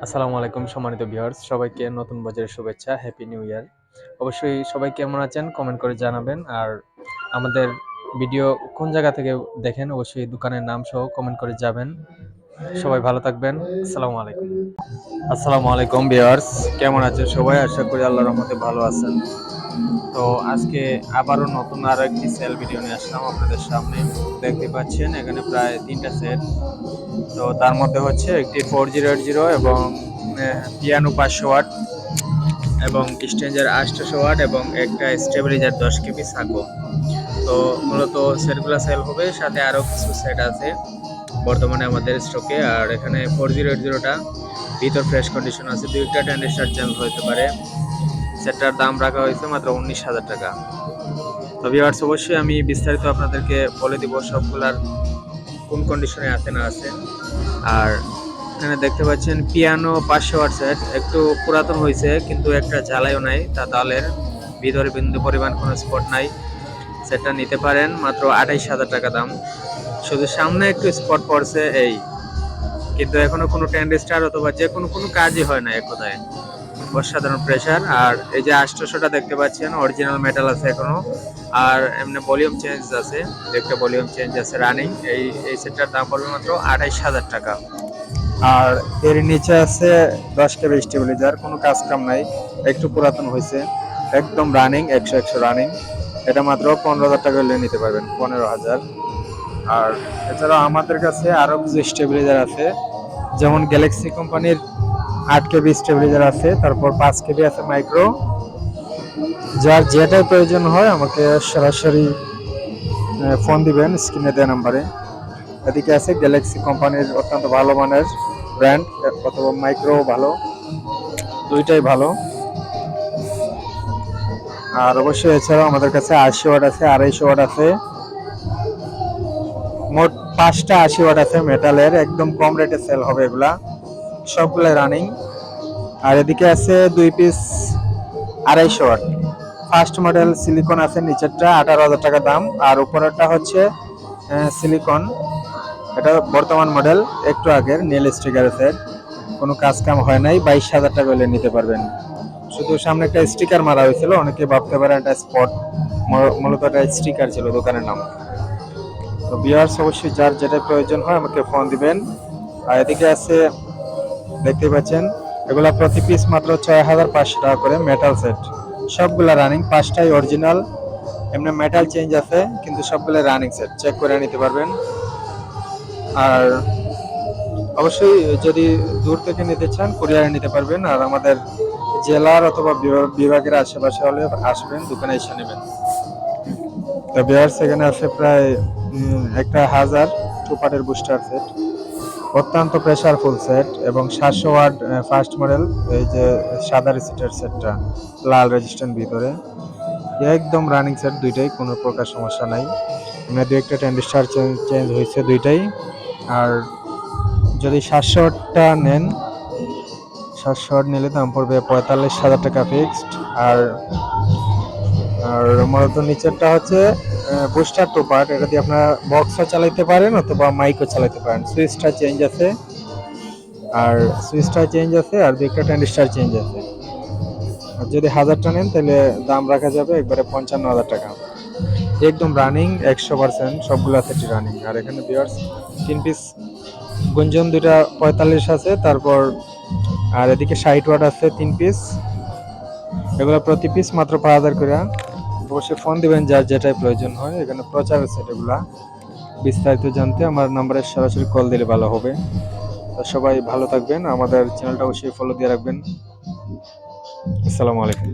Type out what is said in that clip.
আসসালামু আলাইকুম সম্মানিত ভিউয়ার্স, সবাইকে নতুন বছরের শুভেচ্ছা, হ্যাপি নিউ ইয়ার। অবশ্যই সবাই কেমন আছেন কমেন্ট করে জানাবেন। আর আমাদের ভিডিও কোন জায়গা থেকে দেখেন অবশ্যই দোকানের নাম সহ কমেন্ট করে যাবেন। সবাই ভালো থাকবেন। আসসালামু আলাইকুম ভিউয়ার্স, কেমন আছেন সবাই? আশা করি আল্লাহর রহমতে ভালো আছেন। তো আজকে আবারও নতুন আরো একটি সেল ভিডিও নিয়ে আসলাম আপনাদের সামনে। দেখতে পাচ্ছেন এখানে প্রায় 3টা সেট। তো তার মধ্যে হচ্ছে একটি 4080 এবং পিয়ানো 500 ওয়াট এবং স্ট্রেঞ্জার 800 ওয়াট এবং একটা স্টেবিলাইজার 10 কেবি সাকো। তো মূলত সেটগুলো সেল হবে, সাথে আরও কিছু সেট আছে বর্তমানে আমাদের স্টকে। আর এখানে 4080টা ভিতর ফ্রেশ কন্ডিশন আছে, দুইটা ট্রানজিস্টর চেঞ্জ হতে পারে। সেটটার দাম রাখা হয়েছে মাত্র 19,000 টাকা। তো ভিউয়ার্স, অবশ্যই আমি বিস্তারিত আপনাদেরকে বলে দিব সবগুলার কোন কন্ডিশনে আছে না আছে। আর এখানে দেখতে পাচ্ছেন পিয়ানো 500 ওয়াট সেট, একটু পুরাতন হয়েছে কিন্তু একটা জ্বালাইও নাই, তা তালের ভিতরে বিন্দু পরিমাণ কোনো স্পট নাই। সেটটা নিতে পারেন, মাত্র 28,000 টাকা দাম। শুধু সামনে একটু স্পট পড়ছে এই, কিন্তু এখনো কোনো ট্রানজিস্টর অথবা যে কোনো কাজই হয় না এক কথায়। অসাধারণ প্রেসার। আর এই যে 800টা দেখতে পাচ্ছেন অরিজিনাল মেটাল আছে এখনো। আর এমনি ভলিউম চেঞ্জ আছে, একটা ভলিউম চেঞ্জ আছে রানিং। এই সেটটার দাম পড়বে মাত্র 28,000 টাকা। আর এর নিচে আছে 10 কেবি স্টেবিলাইজার, কোনো কাজ কাম নাই, একটু পুরাতন হয়েছে, একদম রানিং, 100 রানিং। এটা মাত্র 15,000 টাকা হলে নিতে পারবেন, 15,000। আর এছাড়াও আমাদের কাছে আরো কিছু স্টেবিলাইজার আছে, যেমন গ্যালাক্সি কোম্পানির 8 কেবি স্টেবিলাইজার আছে, তারপর 5 কেবি আছে মাইক্রো। যার যেটাই প্রয়োজন হয় আমাকে সরাসরি ফোন দিবেন স্ক্রিনে দেওয়া নাম্বারে। এদিকে আছে গ্যালাক্সি কোম্পানির অত্যন্ত ভালো মানের ব্র্যান্ড, অথবা মাইক্রো ভালো, দুইটাই ভালো। আর অবশ্যই এছাড়াও আমাদের কাছে 80 ওয়াট আছে, 250 ওয়াট আছে, মোট 5টা 80 ওয়াট আছে মেটালের, একদম কম রেটে সেল হবে এগুলা, সবগুলাই রানিং। আর এদিকে আছে 2 piece 250 watt first model silicon আছে, নিচেরটা 18,000 টাকা দাম, আর উপরেরটা হচ্ছে সিলিকন। এটা বর্তমান মডেল, একটু আগের নীল স্টিকারের সেট, কোনো কাজ কাম হয় নাই, 22,000 টাকা হলে নিতে পারবেন। শুধু সামনে একটা স্টিকার মারা হয়েছিল, অনেকে ভাবতে পারে একটা স্পট, মূলত একটা স্টিকার ছিল দোকানের নাম। তো ভিউয়ার্স, অবশ্যই যার যেটা প্রয়োজন হয় আমাকে ফোন দিবেন। আর এদিকে আছে দেখতে পাচ্ছেন এগুলা প্রতি পিস মাত্র 6,500 টাকা করে মেটাল সেট, সবগুলা রানিং, 5টাই অরিজিনাল। এমনি মেটাল চেঞ্জ আছে, কিন্তু সবগুলো রানিং সেট, চেক করে নিতে পারবেন। আর অবশ্যই যদি দূর থেকে নিতে চান কুরিয়ারে নিতে পারবেন, আর আমাদের জেলার অথবা বিভাগের আশেপাশে হলে আসবেন, দোকানে এসে নেবেন। তো ভিউয়ার্স, এখানে আছে প্রায় 1,000 টু-পার্টের বুস্টার সেট, অত্যন্ত প্রেসারফুল সেট, এবং 700 ওয়াট ফার্স্ট মডেল, এই যে সাদা রিসিটের সেটটা লাল রেজিস্ট্যান্ট ভিতরে, একদম রানিং সেট, দুইটাই কোনো প্রকার সমস্যা নাই। এমনি দু একটা ট্রানজিস্টর চেঞ্জ হয়েছে দুইটাই। আর যদি 700 ওয়াটটা নেন, 700 ওয়াট নিলে দাম পড়বে 45,000 টাকা ফিক্সড। আর আর মূলত নিচেরটা হচ্ছে বুস্টার টু পার্ট, এটা দিয়ে আপনারা বক্সও চালাইতে পারেন অথবা মাইকও চালাইতে পারেন। সুইচটা চেঞ্জ আছে, আর দু একটা ট্রানজিস্টর চেঞ্জ আছে। আর যদি 1000টা নেন তাহলে দাম রাখা যাবে একবারে 55,000 টাকা। একদম রানিং, 100% সবগুলো সেটই রানিং। আর এখানে ভিউয়ার্স 3 পিস গুঞ্জন, দুইটা 45 আছে, তারপর আর এদিকে 60 ওয়াট আছে 3 পিস, এগুলো প্রতি পিস মাত্র 5,000 করে। অবশ্যই ফোন দিবেন যার যেটাই প্রয়োজন হয়। এখানে প্রচারের সেট, এগুলা বিস্তারিত জানতে আমার নাম্বারে সরাসরি কল দিলে ভালো হবে। তো সবাই ভালো থাকবেন, আমাদের চ্যানেলটা অবশ্যই ফলো দিয়ে রাখবেন। আসসালামু আলাইকুম।